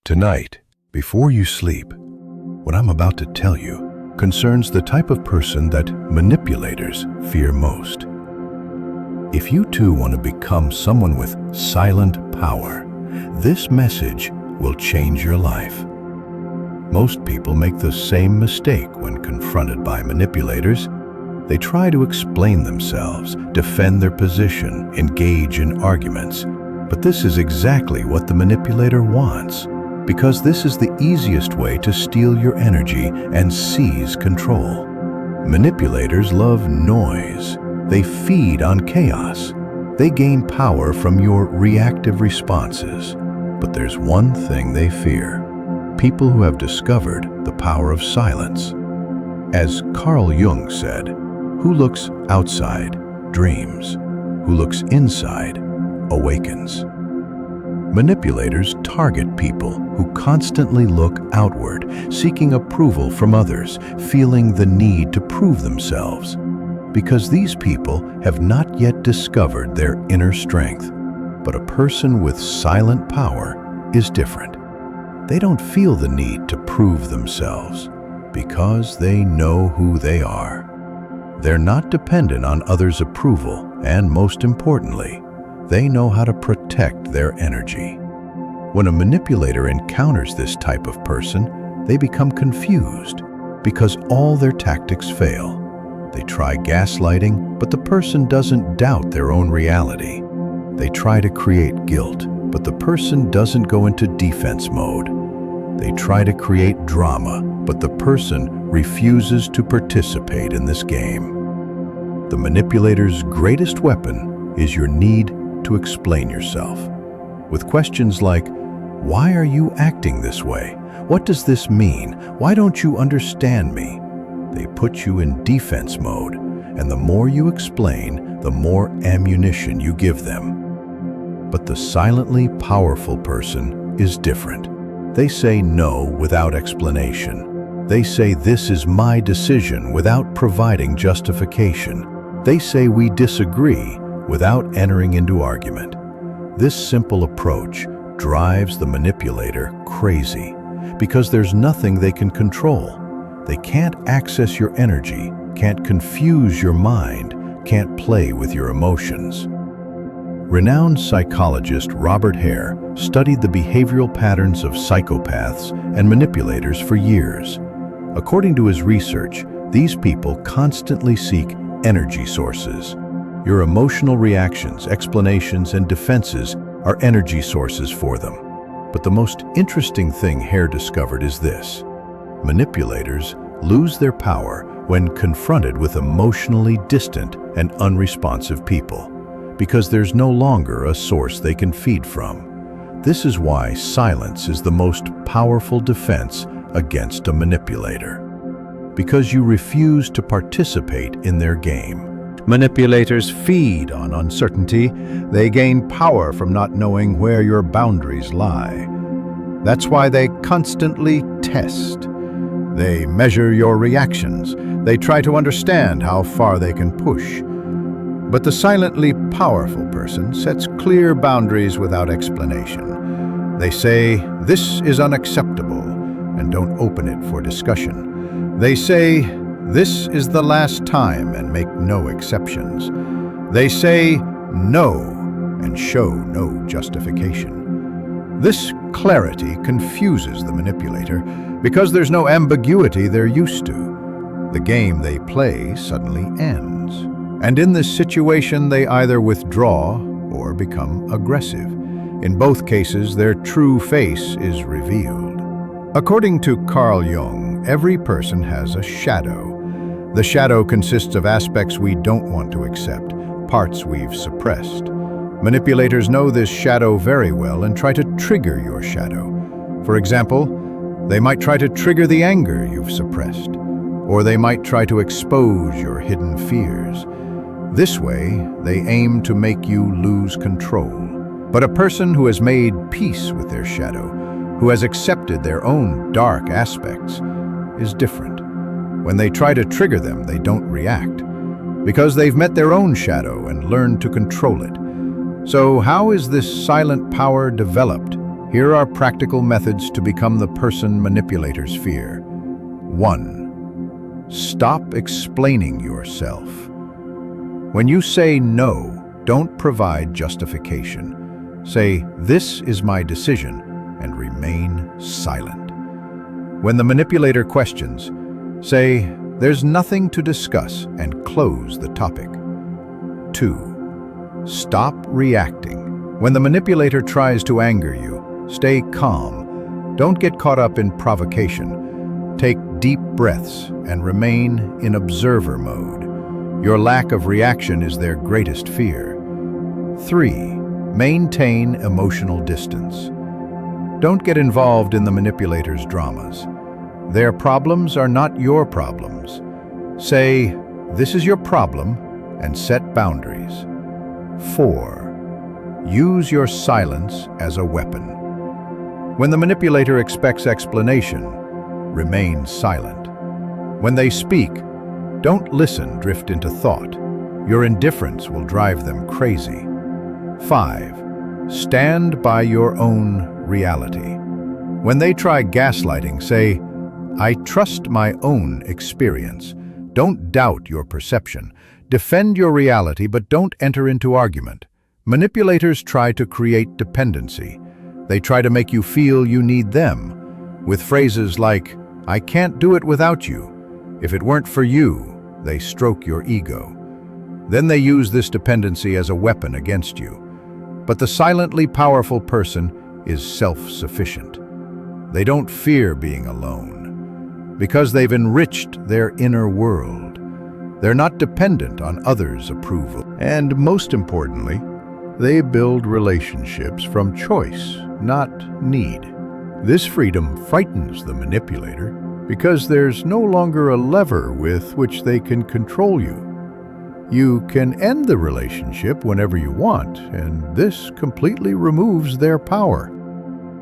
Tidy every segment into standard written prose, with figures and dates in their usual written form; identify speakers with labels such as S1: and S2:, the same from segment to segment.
S1: Tonight, before you sleep, what I'm about to tell you concerns the type of person that manipulators fear most. If you too want to become someone with silent power, this message will change your life. Most people make the same mistake when confronted by manipulators. They try to explain themselves, defend their position, engage in arguments. But this is exactly what the manipulator wants, because this is the easiest way to steal your energy and seize control. Manipulators love noise. They feed on chaos. They gain power from your reactive responses. But there's one thing they fear: people who have discovered the power of silence. As Carl Jung said, "Who looks outside dreams. Who looks inside awakens." Manipulators target people who constantly look outward, seeking approval from others, feeling the need to prove themselves. Because these people have not yet discovered their inner strength. But a person with silent power is different. They don't feel the need to prove themselves because they know who they are. They're not dependent on others' approval, and most importantly, they know how to protect their energy. When a manipulator encounters this type of person, they become confused because all their tactics fail. They try gaslighting, but the person doesn't doubt their own reality. They try to create guilt, but the person doesn't go into defense mode. They try to create drama, but the person refuses to participate in this game. The manipulator's greatest weapon is your need to explain yourself. With questions like, "Why are you acting this way? What does this mean? Why don't you understand me?" They put you in defense mode, and the more you explain, the more ammunition you give them. But the silently powerful person is different. They say no without explanation. They say this is my decision without providing justification. They say we disagree without entering into argument. This simple approach drives the manipulator crazy because there's nothing they can control. They can't access your energy, can't confuse your mind, can't play with your emotions. Renowned psychologist Robert Hare studied the behavioral patterns of psychopaths and manipulators for years. According to his research, these people constantly seek energy sources. Your emotional reactions, explanations, and defenses are energy sources for them. But the most interesting thing Hare discovered is this: manipulators lose their power when confronted with emotionally distant and unresponsive people, because there's no longer a source they can feed from. This is why silence is the most powerful defense against a manipulator, because you refuse to participate in their game. Manipulators feed on uncertainty. They gain power from not knowing where your boundaries lie. That's why they constantly test. They measure your reactions. They try to understand how far they can push. But the silently powerful person sets clear boundaries without explanation. They say, "This is unacceptable," and don't open it for discussion. They say, "This is the last time," and make no exceptions. They say no and show no justification. This clarity confuses the manipulator because there's no ambiguity they're used to. The game they play suddenly ends. And in this situation, they either withdraw or become aggressive. In both cases, their true face is revealed. According to Carl Jung, every person has a shadow. The shadow consists of aspects we don't want to accept, parts we've suppressed. Manipulators know this shadow very well and try to trigger your shadow. For example, they might try to trigger the anger you've suppressed, or they might try to expose your hidden fears. This way, they aim to make you lose control. But a person who has made peace with their shadow, who has accepted their own dark aspects, is different. When they try to trigger them, they don't react, because they've met their own shadow and learned to control it. So how is this silent power developed? Here are practical methods to become the person manipulators fear. 1. Stop explaining yourself. When you say no, don't provide justification. Say, "This is my decision," and remain silent. When the manipulator questions, say, "There's nothing to discuss," and close the topic. 2. Stop reacting. When the manipulator tries to anger you, stay calm. Don't get caught up in provocation. Take deep breaths and remain in observer mode. Your lack of reaction is their greatest fear. 3. Maintain emotional distance. Don't get involved in the manipulator's dramas. Their problems are not your problems. Say, "This is your problem," and set boundaries. 4. Use your silence as a weapon. When the manipulator expects explanation, remain silent. When they speak, don't listen, drift into thought. Your indifference will drive them crazy. 5. Stand by your own reality. When they try gaslighting, say, "I trust my own experience." Don't doubt your perception. Defend your reality, but don't enter into argument. Manipulators try to create dependency. They try to make you feel you need them, with phrases like, "I can't do it without you." If it weren't for you, they stroke your ego. Then they use this dependency as a weapon against you. But the silently powerful person is self-sufficient. They don't fear being alone, because they've enriched their inner world. They're not dependent on others' approval. And most importantly, they build relationships from choice, not need. This freedom frightens the manipulator because there's no longer a lever with which they can control you. You can end the relationship whenever you want, and this completely removes their power.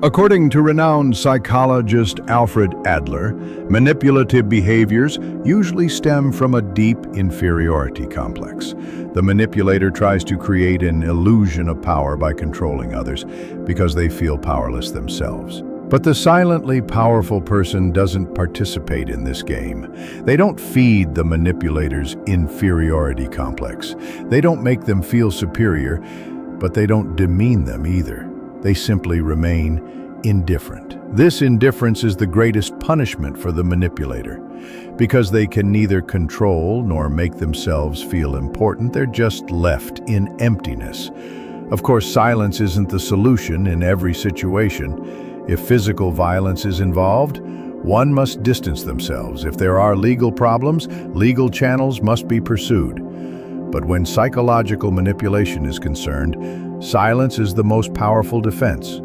S1: According to renowned psychologist Alfred Adler, manipulative behaviors usually stem from a deep inferiority complex. The manipulator tries to create an illusion of power by controlling others because they feel powerless themselves. But the silently powerful person doesn't participate in this game. They don't feed the manipulator's inferiority complex. They don't make them feel superior, but they don't demean them either. They simply remain indifferent. This indifference is the greatest punishment for the manipulator. Because they can neither control nor make themselves feel important, they're just left in emptiness. Of course, silence isn't the solution in every situation. If physical violence is involved, one must distance themselves. If there are legal problems, legal channels must be pursued. But when psychological manipulation is concerned, silence is the most powerful defense.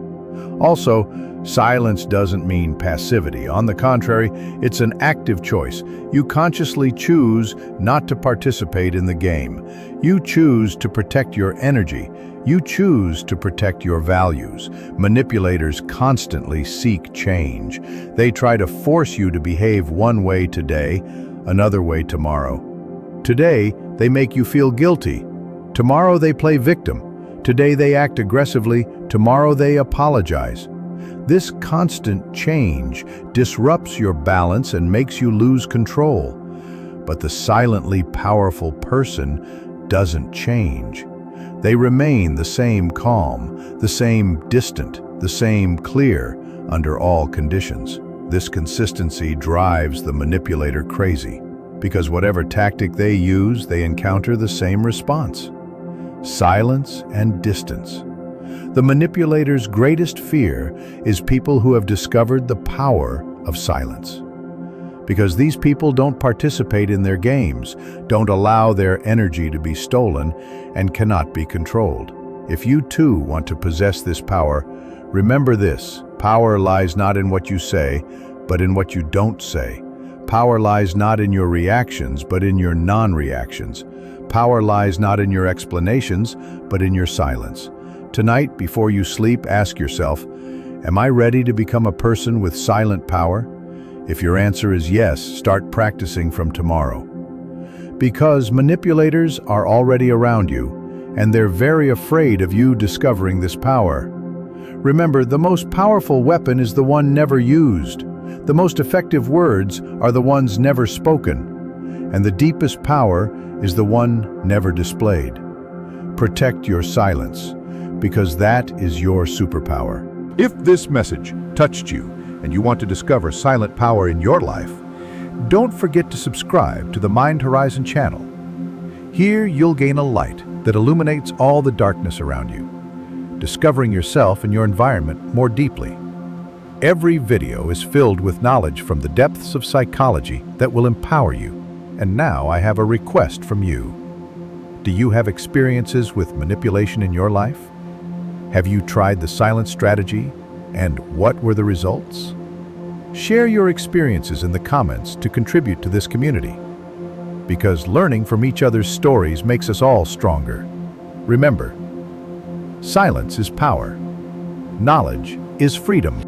S1: Also, silence doesn't mean passivity. On the contrary, it's an active choice. You consciously choose not to participate in the game. You choose to protect your energy. You choose to protect your values. Manipulators constantly seek change. They try to force you to behave one way today, another way tomorrow. Today, they make you feel guilty. Tomorrow they play victim. Today they act aggressively. Tomorrow they apologize. This constant change disrupts your balance and makes you lose control. But the silently powerful person doesn't change. They remain the same calm, the same distant, the same clear under all conditions. This consistency drives the manipulator crazy, because whatever tactic they use, they encounter the same response: silence and distance. The manipulator's greatest fear is people who have discovered the power of silence. Because these people don't participate in their games, don't allow their energy to be stolen, and cannot be controlled. If you too want to possess this power, remember this: power lies not in what you say, but in what you don't say. Power lies not in your reactions, but in your non-reactions. Power lies not in your explanations, but in your silence. Tonight, before you sleep, ask yourself, am I ready to become a person with silent power? If your answer is yes, start practicing from tomorrow. Because manipulators are already around you, and they're very afraid of you discovering this power. Remember, the most powerful weapon is the one never used. The most effective words are the ones never spoken. And the deepest power is the one never displayed. Protect your silence, because that is your superpower. If this message touched you and you want to discover silent power in your life, don't forget to subscribe to the Mind Horizon channel. Here you'll gain a light that illuminates all the darkness around you, discovering yourself and your environment more deeply. Every video is filled with knowledge from the depths of psychology that will empower you. And now I have a request from you. Do you have experiences with manipulation in your life? Have you tried the silent strategy, and what were the results? Share your experiences in the comments to contribute to this community, because learning from each other's stories makes us all stronger. Remember, silence is power. Knowledge is freedom.